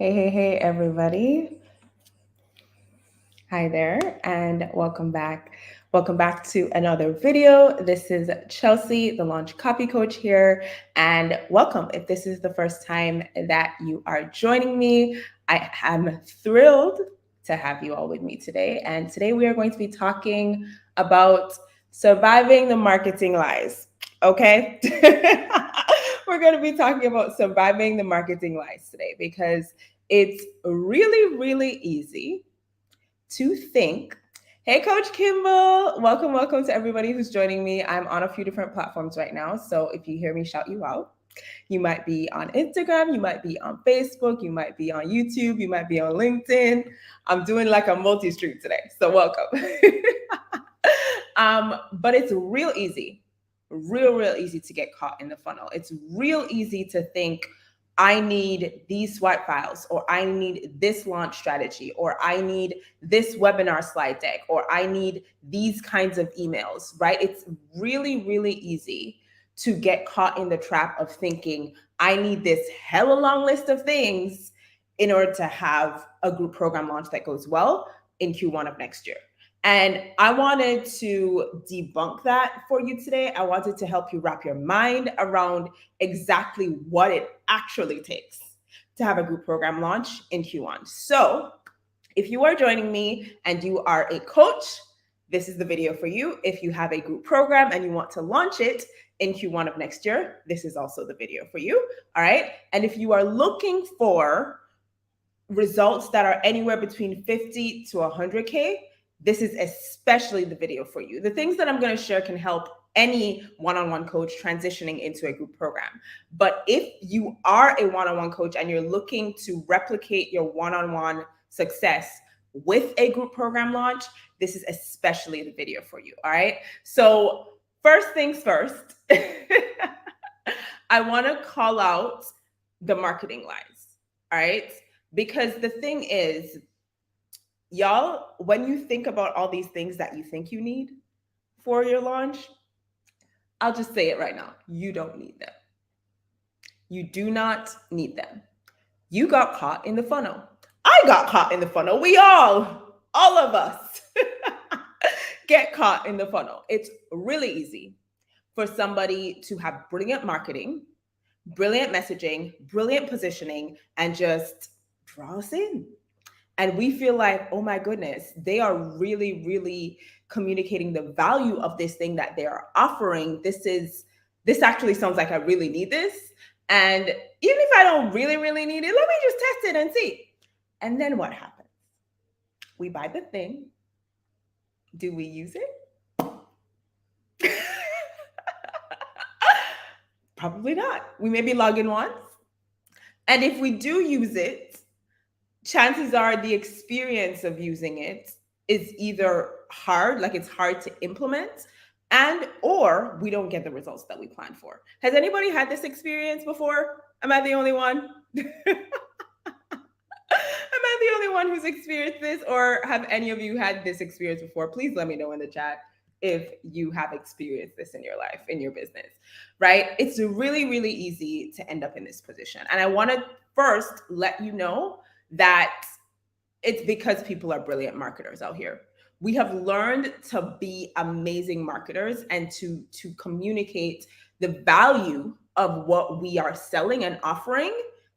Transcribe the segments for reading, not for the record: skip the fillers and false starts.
Hey, everybody. Hi there, and welcome back. Welcome back to another video. This is Chelsea, the launch copy coach here, and welcome if this is the first time that you are joining me. I am thrilled to have you all with me today, and today we are going to be talking about surviving the marketing lies. Okay? We're going to be talking about surviving the marketing lies today because it's really easy to think. Hey, Coach Kimball. Welcome to everybody who's joining me. I'm on a few different platforms right now. So if you hear me shout you out, you might be on Instagram, you might be on Facebook, you might be on YouTube, you might be on LinkedIn. I'm doing like a multi-stream today. So welcome. But it's real easy, real easy to get caught in the funnel. It's real easy to think, I need these swipe files, or I need this launch strategy, or I need this webinar slide deck, or I need these kinds of emails, right? It's really easy to get caught in the trap of thinking, I need this hella long list of things in order to have a group program launch that goes well in Q1 of next year. And I wanted to debunk that for you today. I wanted to help you wrap your mind around exactly what it actually takes to have a group program launch in Q1. So if you are joining me and you are a coach, this is the video for you. If you have a group program and you want to launch it in Q1 of next year, this is also the video for you. All right. And if you are looking for results that are anywhere between 50 to 100K, this is especially the video for you. The things that I'm going to share can help any one-on-one coach transitioning into a group program. But if you are a one-on-one coach and you're looking to replicate your one-on-one success with a group program launch, this is especially the video for you. All right. So first things first, I want to call out the marketing lies. All right. Because the thing is, y'all, when you think about all these things that you think you need for your launch, I'll just say it right now. You don't need them. You do not need them. You got caught in the funnel. I got caught in the funnel. We all of us get caught in the funnel. It's really easy for somebody to have brilliant marketing, brilliant messaging, brilliant positioning, and just draw us in. And we feel like, oh my goodness, they are really communicating the value of this thing that they are offering. This actually sounds like I really need this. And even if I don't really need it, let me just test it and see. And then what happens? We buy the thing. Do we use it? Probably not. We maybe log in once. And if we do use it, chances are the experience of using it is either hard, like it's hard to implement, and or we don't get the results that we planned for. Has anybody had this experience before? Am I the only one? Am I the only one who's experienced this, or have any of you had this experience before? Please let me know in the chat if you have experienced this in your life, in your business, right? It's really easy to end up in this position. And I want to first let you know that it's because people are brilliant marketers out here. We have learned to be amazing marketers and to communicate the value of what we are selling and offering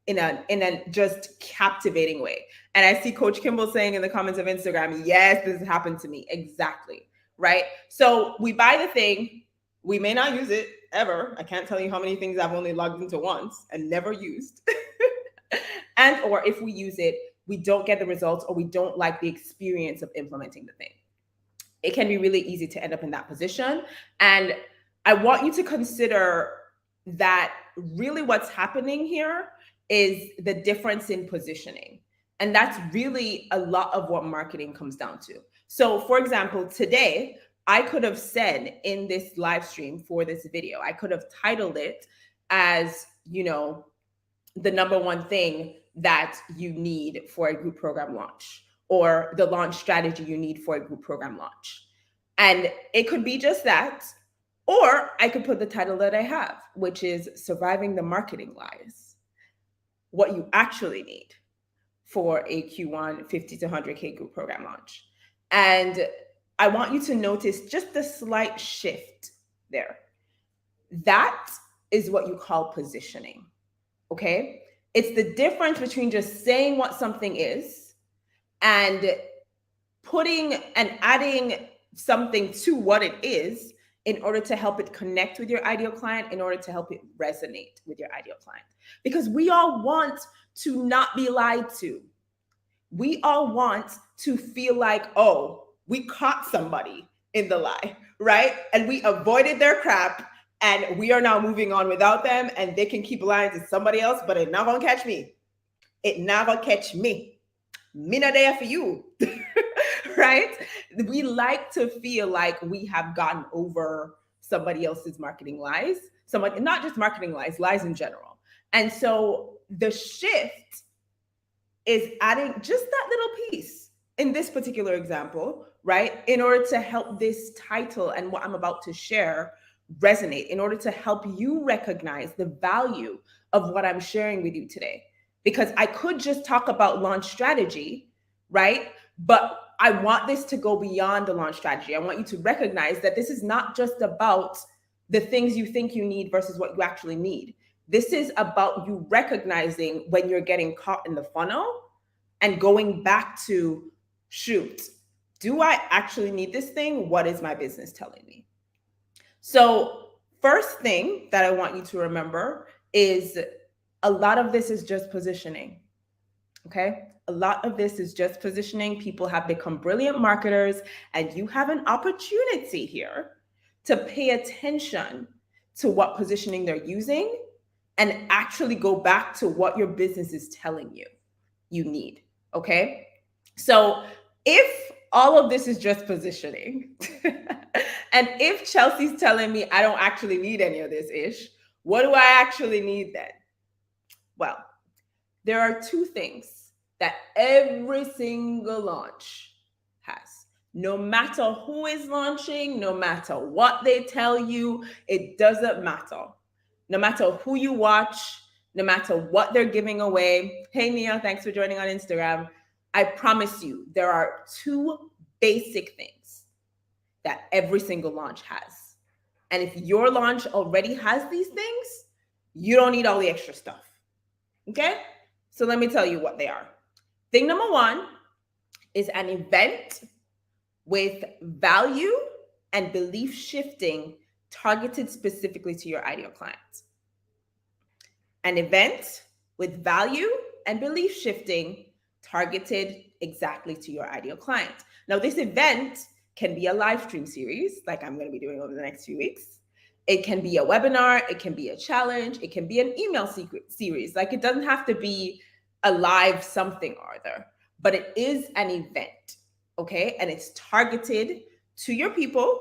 in a just captivating way. And I see Coach Kimball saying in the comments of Instagram, yes, this has happened to me. Exactly. Right? So we buy the thing. We may not use it ever. I can't tell you how many things I've only logged into once and never used. And or if we use it, we don't get the results, or we don't like the experience of implementing the thing. It can be really easy to end up in that position. And I want you to consider that really what's happening here is the difference in positioning. And that's really a lot of what marketing comes down to. So for example, today, I could have said in this live stream for this video, I could have titled it as, the number one thing that you need for a group program launch, or the launch strategy you need for a group program launch. And it could be just that, or I could put the title that I have, which is Surviving the Marketing Lies. What you actually need. for a Q1 50 to 100k group program launch. And I want you to notice just the slight shift there. That is what you call positioning. Okay? It's the difference between just saying what something is and putting and adding something to what it is in order to help it connect with your ideal client, in order to help it resonate with your ideal client. Because we all want to not be lied to. We all want to feel like, oh, we caught somebody in the lie, right? And we avoided their crap and we are now moving on without them, and they can keep lying to somebody else, but it not gonna catch me. It never catch me. Me not there for you. Right? We like to feel like we have gotten over somebody else's marketing lies, somebody, not just marketing lies, lies in general. And so the shift is adding just that little piece in this particular example, right? In order to help this title and what I'm about to share resonate, in order to help you recognize the value of what I'm sharing with you today. Because I could just talk about launch strategy, right? But I want this to go beyond the launch strategy. I want you to recognize that this is not just about the things you think you need versus what you actually need. This is about you recognizing when you're getting caught in the funnel and going back to, shoot, do I actually need this thing? What is my business telling me? So first thing that I want you to remember is a lot of this is just positioning, okay? A lot of this is just positioning. People have become brilliant marketers, and you have an opportunity here to pay attention to what positioning they're using and actually go back to what your business is telling you you need, okay? So if all of this is just positioning, and if Chelsea's telling me I don't actually need any of this ish, what do I actually need then? Well, there are two things that every single launch has. No matter who is launching, no matter what they tell you, it doesn't matter. No matter who you watch, no matter what they're giving away. Hey, Nia, thanks for joining on Instagram. I promise you, there are two basic things that every single launch has. And if your launch already has these things, you don't need all the extra stuff. Okay? So let me tell you what they are. Thing number one is an event with value and belief shifting targeted specifically to your ideal clients. An event with value and belief shifting targeted exactly to your ideal client. Now, this event can be a live stream series like I'm going to be doing over the next few weeks. It can be a webinar, it can be a challenge, it can be an email series. Like, it doesn't have to be a live something or other, but it is an event, okay? And it's targeted to your people,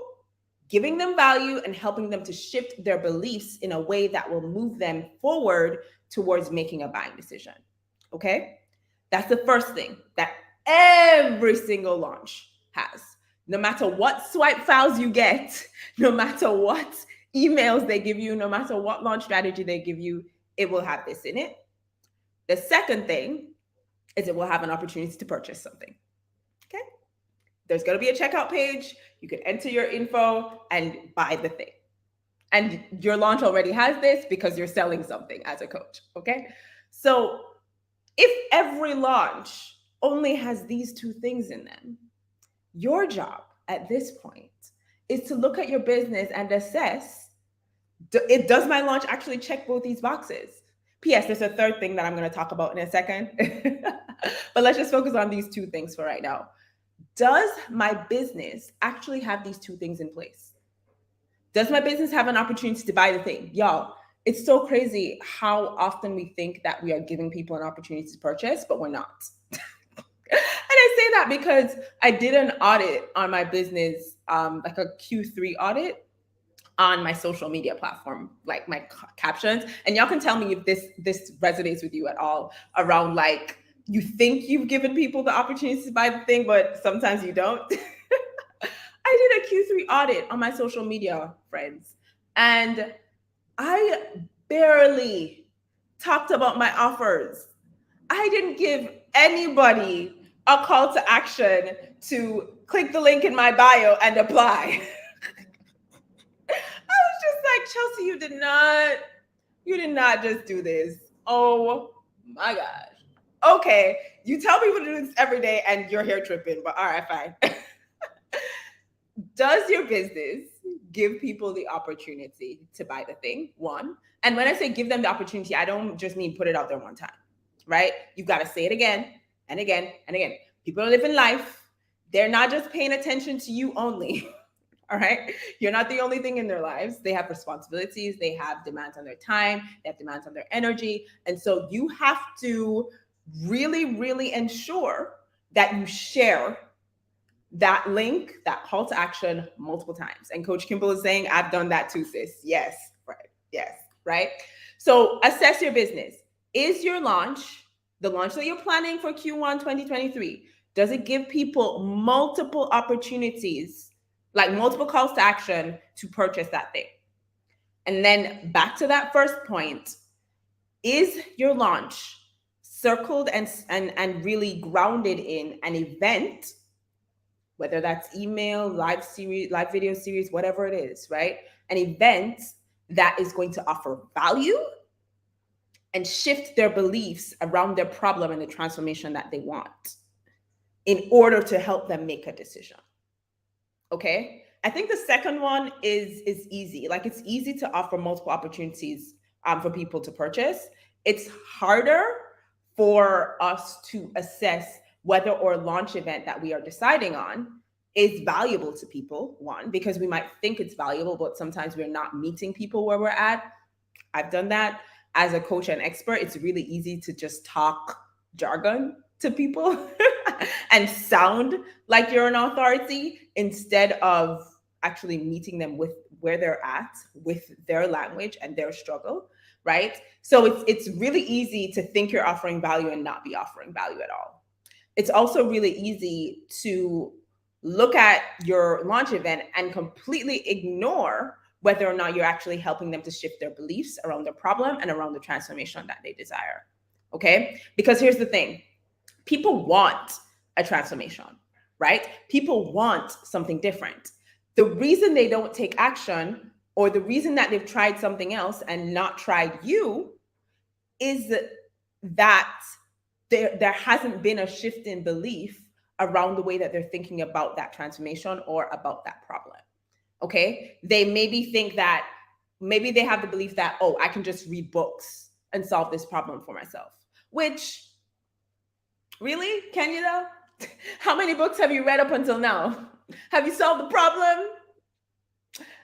giving them value and helping them to shift their beliefs in a way that will move them forward towards making a buying decision, okay? That's the first thing that every single launch has. No matter what swipe files you get, no matter what emails they give you, no matter what launch strategy they give you, it will have this in it. The second thing is it will have an opportunity to purchase something, okay? There's going to be a checkout page. You can enter your info and buy the thing. And your launch already has this because you're selling something as a coach, okay? So if every launch only has these two things in them, your job at this point is to look at your business and assess, does my launch actually check both these boxes? P.S. There's a third thing that I'm going to talk about in a second, but let's just focus on these two things for right now. Does my business actually have these two things in place? Does my business have an opportunity to buy the thing? Y'all, it's so crazy how often we think that we are giving people an opportunity to purchase, but we're not. And I say that because I did an audit on my business, like a Q3 audit on my social media platform, like my captions. And y'all can tell me if this resonates with you at all, around like, you think you've given people the opportunity to buy the thing, but sometimes you don't. I did a Q3 audit on my social media, friends, and I barely talked about my offers. I didn't give anybody a call to action to click the link in my bio and apply. I was just like, Chelsea, you did not just do this. Oh my gosh. Okay, you tell people to do this every day and you're here tripping, but all right, fine. Does your business give people the opportunity to buy the thing? One. And when I say give them the opportunity, I don't just mean put it out there one time, right? You've got to say it again and again and again. People are living life. They're not just paying attention to you only. All right. You're not the only thing in their lives. They have responsibilities. They have demands on their time. They have demands on their energy. And so you have to really, really ensure that you share that link, that call to action multiple times. And Coach Kimball is saying, I've done that too, sis. Yes. Right. Yes. Right. So assess your business. Is your launch, the launch that you're planning for Q1 2023, does it give people multiple opportunities, like multiple calls to action to purchase that thing? And then back to that first point, is your launch circled and really grounded in an event, whether that's email, live series, live video series, whatever it is, right? An event that is going to offer value and shift their beliefs around their problem and the transformation that they want in order to help them make a decision. Okay? I think the second one is easy. Like, it's easy to offer multiple opportunities for people to purchase. It's harder for us to assess whether or launch event that we are deciding on is valuable to people. One, because we might think it's valuable, but sometimes we're not meeting people where we're at. I've done that. As a coach and expert, it's really easy to just talk jargon to people and sound like you're an authority instead of actually meeting them with where they're at, with their language and their struggle, right? So it's really easy to think you're offering value and not be offering value at all. It's also really easy to look at your launch event and completely ignore whether or not you're actually helping them to shift their beliefs around their problem and around the transformation that they desire. Okay? Because here's the thing. People want a transformation, right? People want something different. The reason they don't take action, or the reason that they've tried something else and not tried you, is that there hasn't been a shift in belief around the way that they're thinking about that transformation or about that problem. Okay? They maybe think that, maybe they have the belief that, oh, I can just read books and solve this problem for myself. Which, really? Can you though? How many books have you read up until now? Have you solved the problem?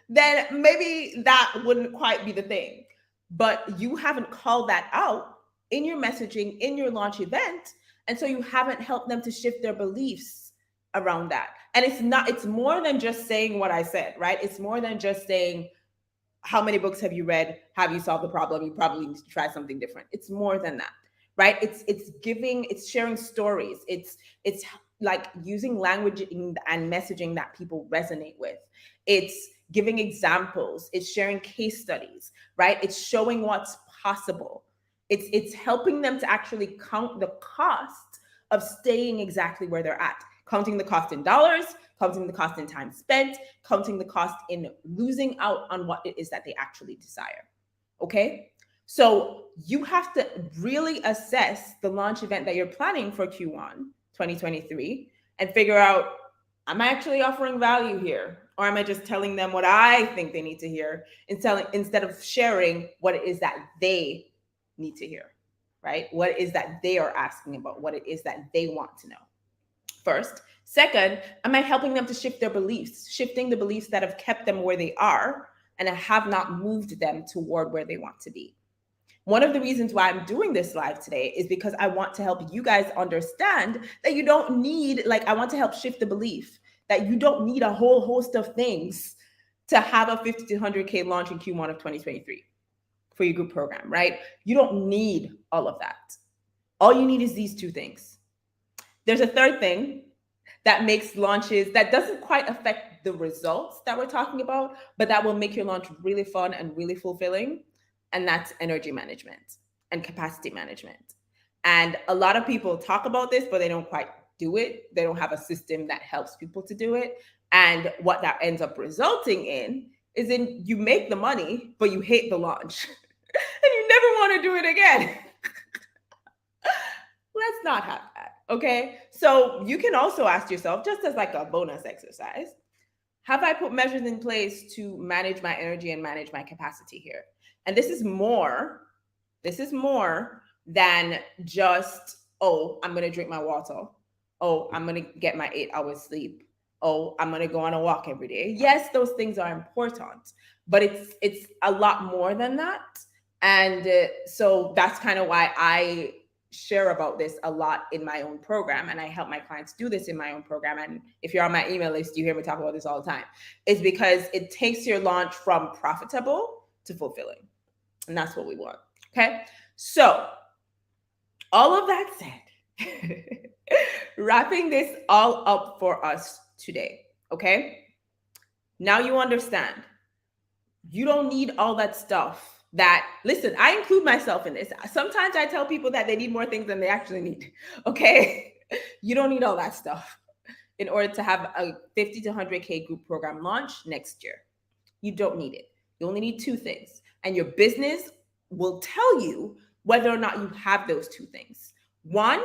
Then maybe that wouldn't quite be the thing. But you haven't called that out in your messaging, in your launch event. And so you haven't helped them to shift their beliefs around that. And it's more than just saying what I said, right? It's more than just saying, how many books have you read? Have you solved the problem? You probably need to try something different. It's more than that, right? It's sharing stories. It's like using language and messaging that people resonate with. It's giving examples. It's sharing case studies, right? It's showing what's possible. It's helping them to actually count the cost of staying exactly where they're at. Counting the cost in dollars, counting the cost in time spent, counting the cost in losing out on what it is that they actually desire. Okay? So you have to really assess the launch event that you're planning for Q1 2023 and figure out, am I actually offering value here? Or am I just telling them what I think they need to hear instead of sharing what it is that they need to hear, right? What it is that they are asking about, what it is that they want to know. First. Second, am I helping them to shift their beliefs, shifting the beliefs that have kept them where they are and have not moved them toward where they want to be? One of the reasons why I'm doing this live today is because I want to help you guys understand that you don't need, I want to help shift the belief that you don't need a whole host of things to have a 50 to 100K launch in Q1 of 2023 for your group program, right? You don't need all of that. All you need is these two things. There's a third thing that makes launches, that doesn't quite affect the results that we're talking about, but that will make your launch really fun and really fulfilling. And that's energy management and capacity management. And a lot of people talk about this, but they don't quite do it. They don't have a system that helps people to do it. And what that ends up resulting in is in you make the money, but you hate the launch and you never want to do it again. Let's not have that. Okay. So you can also ask yourself, just as like a bonus exercise, have I put measures in place to manage my energy and manage my capacity here? And this is more than just, oh, I'm going to drink my water. Oh, I'm going to get my 8 hours sleep. Oh, I'm going to go on a walk every day. Yes, those things are important, but it's a lot more than that. And so that's kind of why I share about this a lot in my own program, and I help my clients do this in my own program. And if you're on my email list, you hear me talk about this all the time. It's because it takes your launch from profitable to fulfilling, and that's what we want. Okay, so all of that said, wrapping this all up for us today. Okay, now you understand you don't need all that stuff. That, listen, I include myself in this. Sometimes I tell people that they need more things than they actually need. Okay. You don't need all that stuff in order to have a 50 to 100K group program launch next year. You don't need it. You only need 2 things. And your business will tell you whether or not you have those 2 things. 1,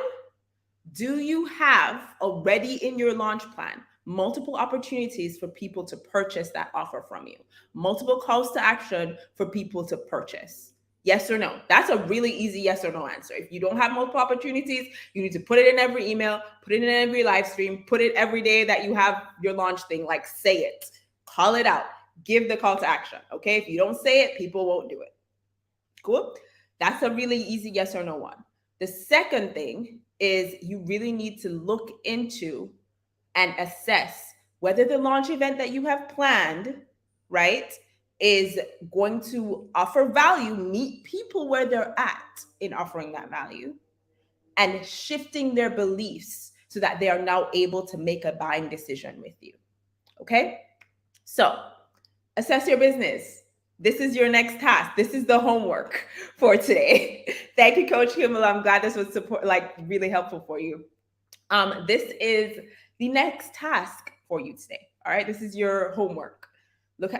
do you have already in your launch plan multiple opportunities for people to purchase that offer from you? Multiple calls to action for people to purchase? Yes or no? That's a really easy yes or no answer. If you don't have multiple opportunities, you need to put it in every email, put it in every live stream, put it every day that you have your launch thing, like say it, call it out, give the call to action. Okay. If you don't say it, people won't do it. Cool. That's a really easy yes or no one. The second thing is you really need to look into and assess whether the launch event that you have planned, right, is going to offer value, meet people where they're at in offering that value, and shifting their beliefs so that they are now able to make a buying decision with you. Okay? So assess your business. This is your next task. This is the homework for today. Thank you, Coach Kimmel. I'm glad this was really helpful for you. This is the next task for you today. All right. This is your homework.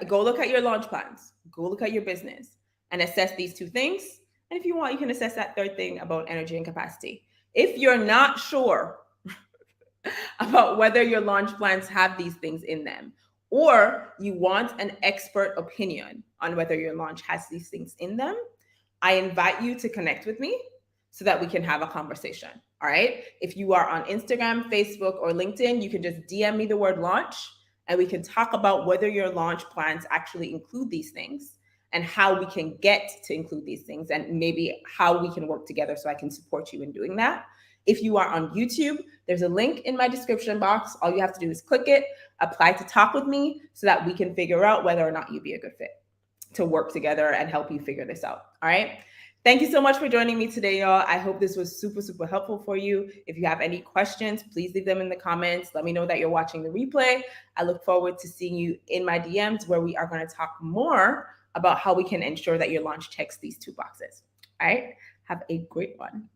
Go look at your launch plans. Go look at your business and assess these 2 things. And if you want, you can assess that 3rd thing about energy and capacity. If you're not sure about whether your launch plans have these things in them, or you want an expert opinion on whether your launch has these things in them, I invite you to connect with me so that we can have a conversation. All right. If you are on Instagram, Facebook, or LinkedIn, you can just DM me the word launch and we can talk about whether your launch plans actually include these things and how we can get to include these things and maybe how we can work together so I can support you in doing that. If you are on YouTube, there's a link in my description box. All you have to do is click it, apply to talk with me so that we can figure out whether or not you'd be a good fit to work together and help you figure this out. All right. Thank you so much for joining me today, y'all. I hope this was super, super helpful for you. If you have any questions, please leave them in the comments. Let me know that you're watching the replay. I look forward to seeing you in my DMs where we are going to talk more about how we can ensure that your launch checks these 2 boxes. All right. Have a great one.